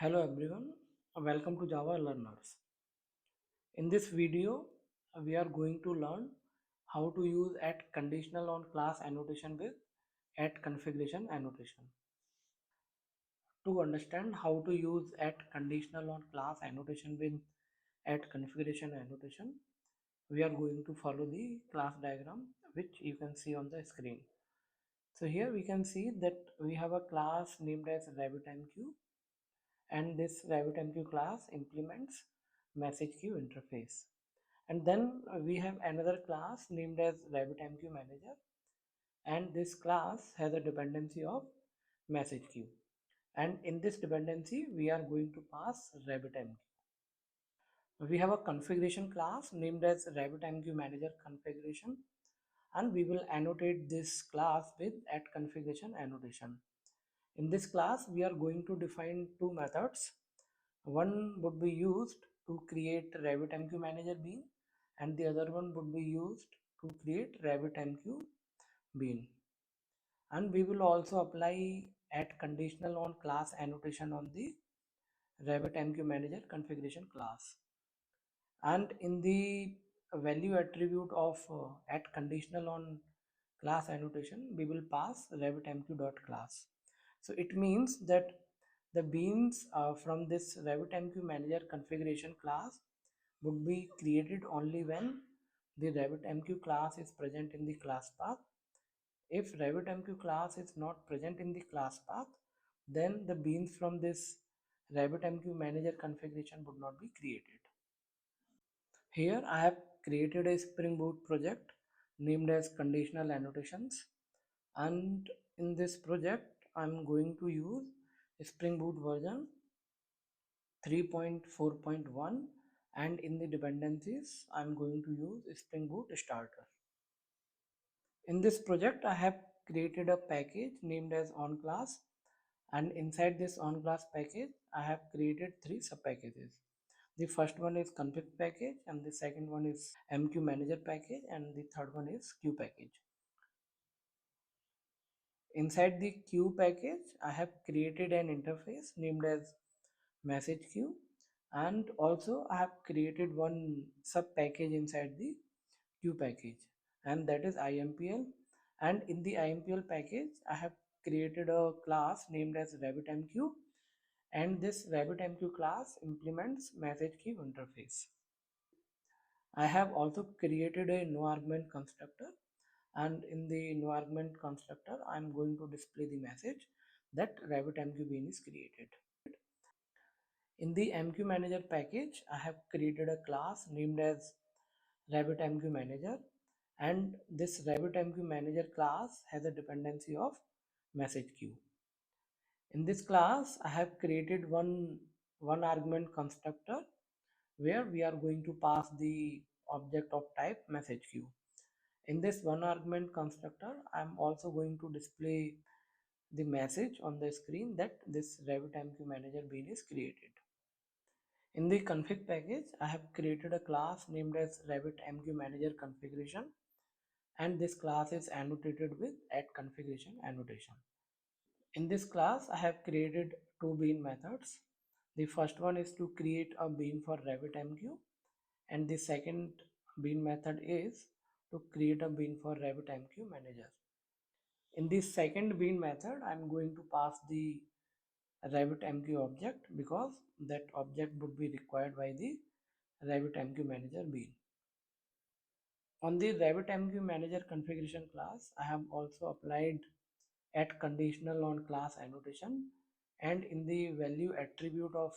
Hello everyone, welcome to Java Learners. In this video, we are going to learn how to use conditional on class annotation with configuration annotation. To understand how to use conditional on class annotation with configuration annotation, we are going to follow the class diagram which you can see on the screen. So here we can see that we have a class named as RabbitMQ, and this RabbitMQ class implements message queue interface. And then we have another class named as RabbitMQ manager, and this class has a dependency of message queue. And in this dependency, we are going to pass RabbitMQ. We have a configuration class named as RabbitMQ manager configuration, and we will annotate this class with configuration annotation. In this class, we are going to define two methods. One would be used to create RabbitMQ manager bean, and the other one would be used to create RabbitMQ bean. And we will also apply conditional on class annotation on the RabbitMQ manager configuration class. And in the value attribute of conditional on class annotation, we will pass RabbitMQ.class. So it means that the beans from this RabbitMQ manager configuration class would be created only when the RabbitMQ class is present in the class path. If RabbitMQ class is not present in the class path, then the beans from this RabbitMQ manager configuration would not be created. Here I have created a Spring Boot project named as conditional annotations, and in this project I'm going to use Spring Boot version 3.4.1, and in the dependencies I'm going to use Spring Boot starter. In this project I have created a package named as onClass, and inside this onClass package I have created three subpackages. The first one is config package, and the second one is MQ manager package, and the third one is queue package. Inside the queue package, I have created an interface named as message queue, and also I have created one sub package inside the queue package, and that is IMPL. And in the IMPL package, I have created a class named as RabbitMQ, and this RabbitMQ class implements message queue interface. I have also created a no argument constructor, and in the no argument constructor I am going to display the message that RabbitMQ bean is created. In the MQ manager package I have created a class named as RabbitMQ manager, and this RabbitMQ manager class has a dependency of message queue. In this class I have created one argument constructor where we are going to pass the object of type message queue. In this one argument constructor, I am also going to display the message on the screen that this RabbitMQ manager bean is created. In the config package, I have created a class named as RabbitMQ manager configuration, and this class is annotated with @configuration annotation. In this class, I have created two bean methods. The first one is to create a bean for RabbitMQ, and the second bean method is to create a bean for RabbitMQ manager. In this second bean method, I'm going to pass the RabbitMQ object because that object would be required by the RabbitMQ manager bean. On the RabbitMQ manager configuration class, I have also applied conditional on class annotation, and in the value attribute of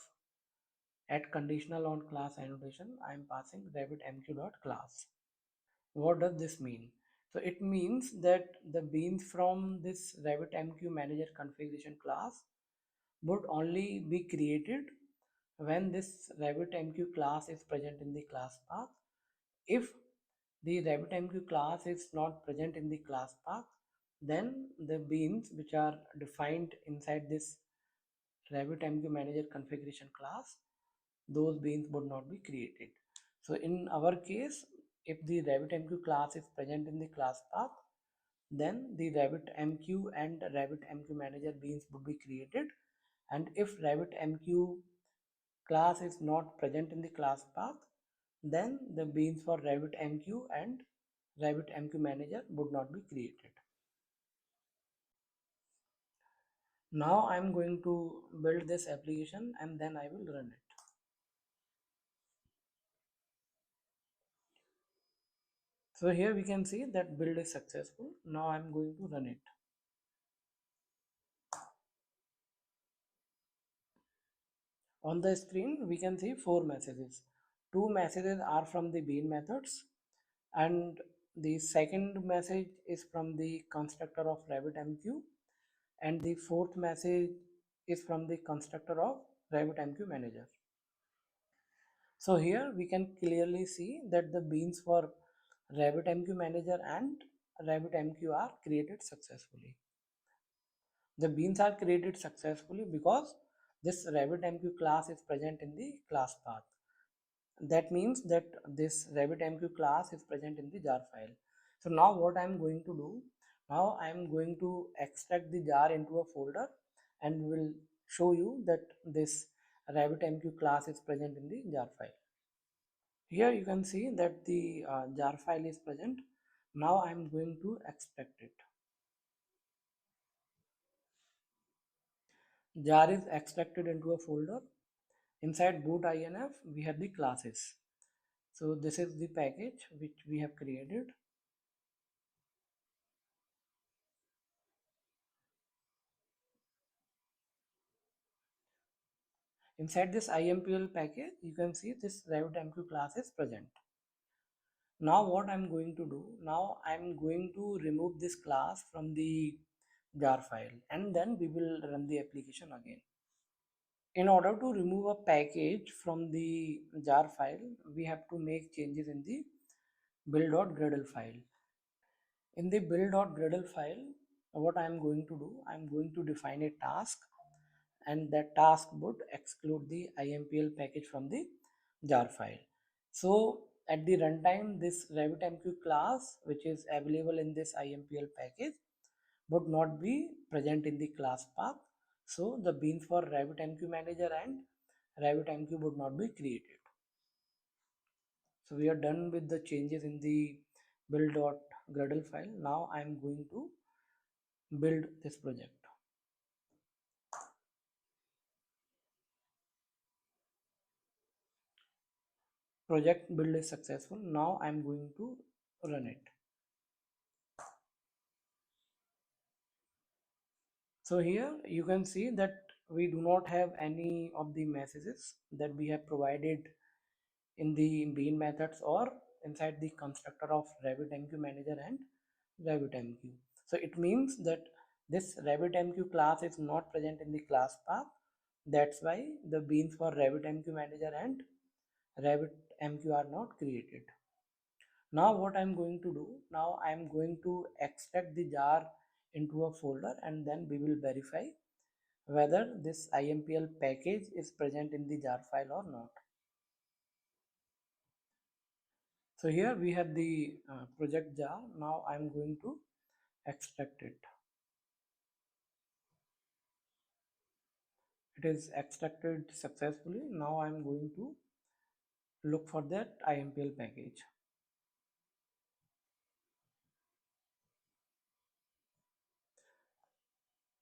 conditional on class annotation, I am passing RabbitMQ.class. What does this mean? So it means that the beans from this RabbitMQ manager configuration class would only be created when this RabbitMQ class is present in the class path. If the RabbitMQ class is not present in the class path, then the beans which are defined inside this RabbitMQ manager configuration class, those beans would not be created. So in our case, if the RabbitMQ class is present in the class path, then the RabbitMQ and RabbitMQ manager beans would be created, And if RabbitMQ class is not present in the class path, then the beans for RabbitMQ and RabbitMQ manager would not be created. Now I'm going to build this application and then I will run it. So here we can see that build is successful. Now I'm going to run it. On the screen we can see 4 messages. 2 messages are from the bean methods, and the second message is from the constructor of RabbitMQ, and the fourth message is from the constructor of RabbitMQ manager. So here we can clearly see that the beans for RabbitMQ manager and RabbitMQ are created successfully. The beans are created successfully because this RabbitMQ class is present in the class path. That means that this RabbitMQ class is present in the jar file. So now what I'm going to do, now I'm going to extract the jar into a folder and will show you that this RabbitMQ class is present in the jar file. Here you can see that the jar file is present. Now I'm going to extract it. Jar is extracted into a folder. Inside boot inf we have the classes. So this is the package which we have created. Inside this IMPL package, you can see this RabbitMQ class is present. Now what I'm going to do, now I'm going to remove this class from the jar file and then we will run the application again. In order to remove a package from the jar file, we have to make changes in the build.gradle file. In the build.gradle file, what I am going to do, I am going to define a task, and that task would exclude the IMPL package from the jar file. So at the runtime, this RabbitMQ class, which is available in this IMPL package, would not be present in the class path. So the beans for RabbitMQ manager and RabbitMQ would not be created. So we are done with the changes in the build.gradle file. Now I am going to build this project. Project build is successful. Now I am going to run it. So here you can see that we do not have any of the messages that we have provided in the bean methods or inside the constructor of RabbitMQ manager and RabbitMQ. So it means that this RabbitMQ class is not present in the class path. That's why the beans for RabbitMQ manager and RabbitMQ are not created. Now what I'm going to do, now I'm going to extract the jar into a folder and then we will verify whether this IMPL package is present in the jar file or not. So here we have the project jar. Now I'm going to extract it. It is extracted successfully. Now I'm going to look for that IMPL package.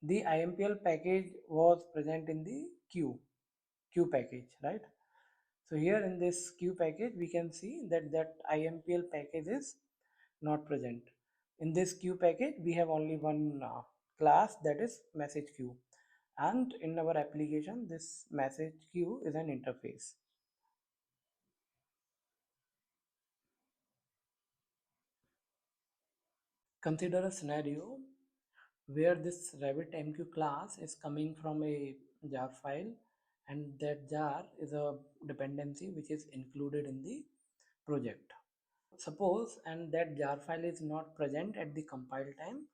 The IMPL package was present in the Q package, right? So here in this Q package, we can see that IMPL package is not present. In this Q package, we have only one class, that is message queue. And in our application, this message queue is an interface. Consider a scenario where this RabbitMQ class is coming from a jar file, and that jar is a dependency which is included in the project. Suppose and that jar file is not present at the compile time,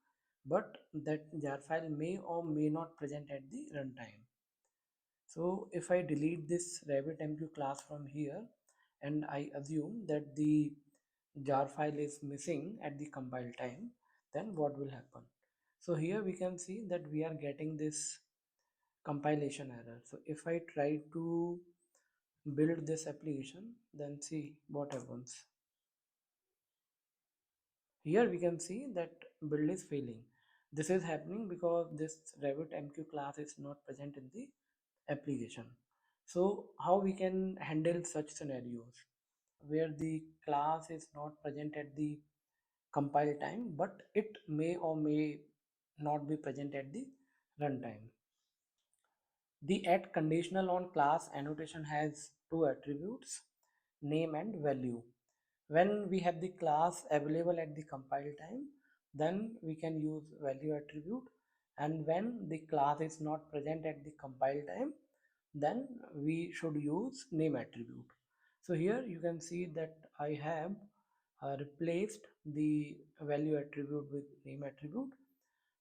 but that jar file may or may not present at the runtime. So if I delete this RabbitMQ class from here and I assume that the jar file is missing at the compile time, then what will happen? So here we can see that we are getting this compilation error. So if I try to build this application, then see what happens. Here we can see that build is failing. This is happening because this Revit MQ class is not present in the application. So how we can handle such scenarios where the class is not present at the compile time, but it may or may not be present at the runtime. The add conditional on class annotation has two attributes, name and value. When we have the class available at the compile time, then we can use value attribute, and when the class is not present at the compile time, then we should use name attribute. So here you can see that I have replaced the value attribute with name attribute,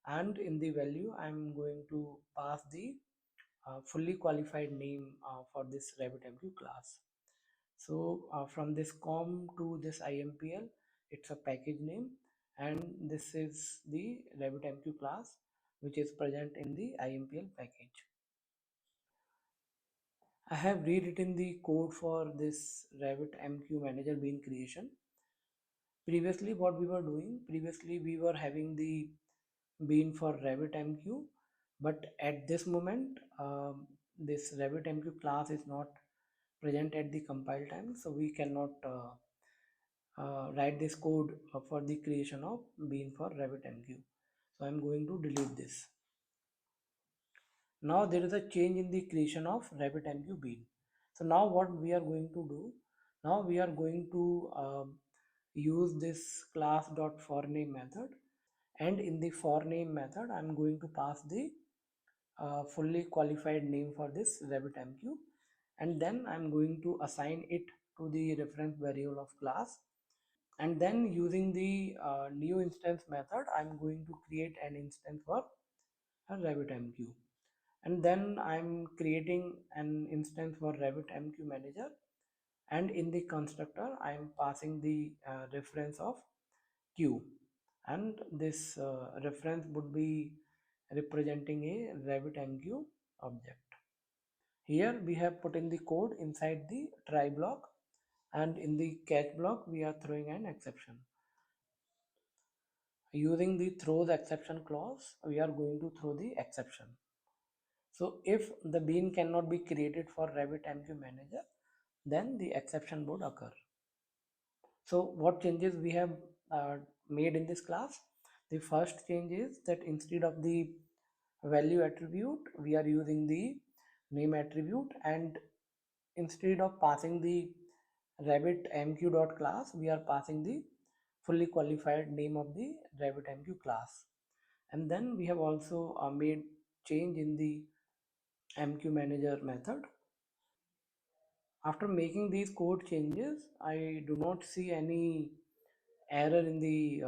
and in the value I'm going to pass the fully qualified name for this RabbitMQ class. So from this com to this IMPL, it's a package name, and this is the RabbitMQ class which is present in the IMPL package. I have rewritten the code for this RabbitMQ manager bean creation. Previously what we were doing, previously we were having the bean for RabbitMQ, but at this moment this RabbitMQ class is not present at the compile time, so we cannot write this code for the creation of bean for RabbitMQ. So I'm going to delete this. Now there is a change in the creation of RabbitMQ bean. So now what we are going to do, now we are going to use this class.forName method, and in the forName method I'm going to pass the fully qualified name for this RabbitMQ, and then I'm going to assign it to the reference variable of class, and then using the new instance method I'm going to create an instance for a RabbitMQ, and then I'm creating an instance for RabbitMQ manager, and in the constructor I'm passing the reference of q, and this reference would be representing a RabbitMQ object. Here we have put in the code inside the try block, and in the catch block we are throwing an exception. Using the throws exception clause, we are going to throw the exception. So if the bean cannot be created for RabbitMQ manager, then the exception would occur. So what changes we have made in this class? The first change is that instead of the value attribute, we are using the name attribute, and instead of passing the RabbitMQ.class, we are passing the fully qualified name of the RabbitMQ class. And then we have also made change in the MQ manager method. After making these code changes, I do not see any error in the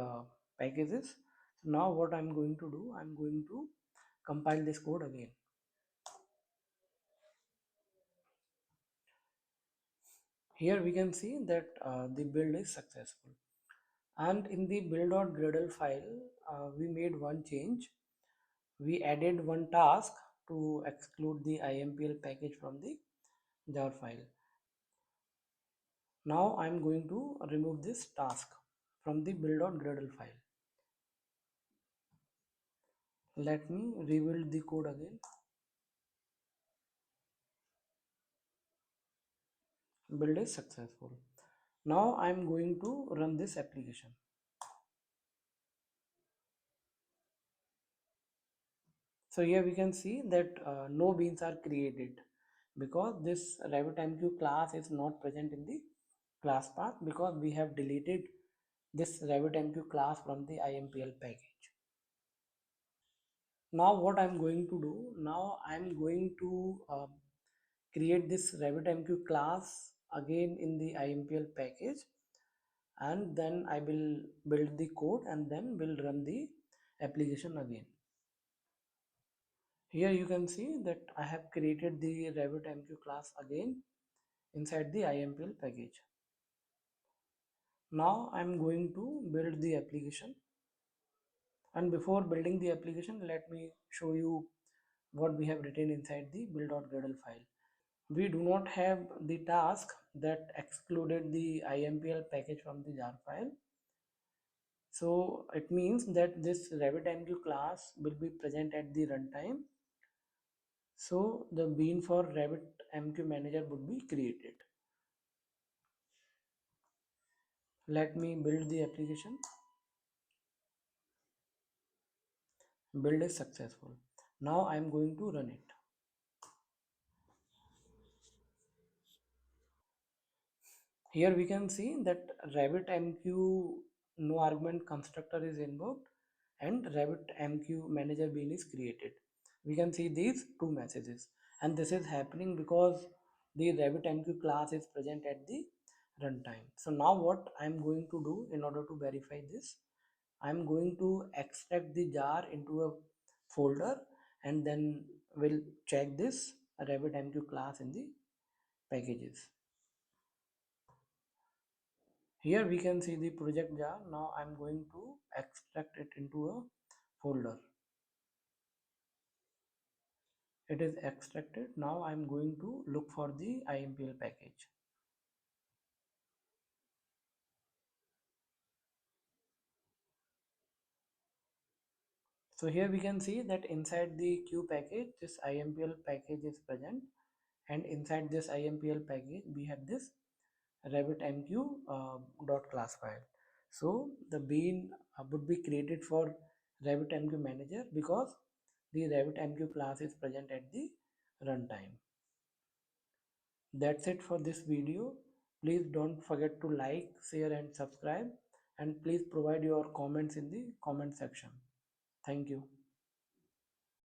packages. So now what I'm going to do, I'm going to compile this code again. Here we can see that the build is successful, and in the build.gradle file we made one change. We added one task to exclude the IMPL package from the jar file. Now I'm going to remove this task from the build.gradle file. Let me rebuild the code again. Build is successful. Now I'm going to run this application. So here we can see that no beans are created because this RabbitMQ class is not present in the class path, because we have deleted this RabbitMQ class from the IMPL package. Now what I'm going to do, now I'm going to create this RabbitMQ class again in the IMPL package, and then I will build the code and then will run the application again. Here you can see that I have created the RabbitMQ class again inside the IMPL package. Now I'm going to build the application, and before building the application let me show you what we have written inside the build.gradle file. We do not have the task that excluded the impl package from the jar file. So it means that this RabbitMQ class will be present at the runtime. So the bean for RabbitMQ manager would be created. Let me build the application. Build is successful. Now I am going to run it. Here we can see that RabbitMQ no argument constructor is invoked and RabbitMQ manager bean is created. We can see these two messages, and this is happening because the RabbitMQ class is present at the runtime. So now what I am going to do in order to verify this, I am going to extract the jar into a folder, and then we'll check this RabbitMQ class in the packages. Here we can see the project jar. Now I'm going to extract it into a folder. It is extracted. Now I'm going to look for the impl package. So here we can see that inside the Q package, this impl package is present, and inside this impl package we have this RabbitMQ dot class file. So the bean would be created for RabbitMQ manager because the RabbitMQ class is present at the runtime. That's it for this video. Please don't forget to like, share and subscribe, and please provide your comments in the comment section. Thank you.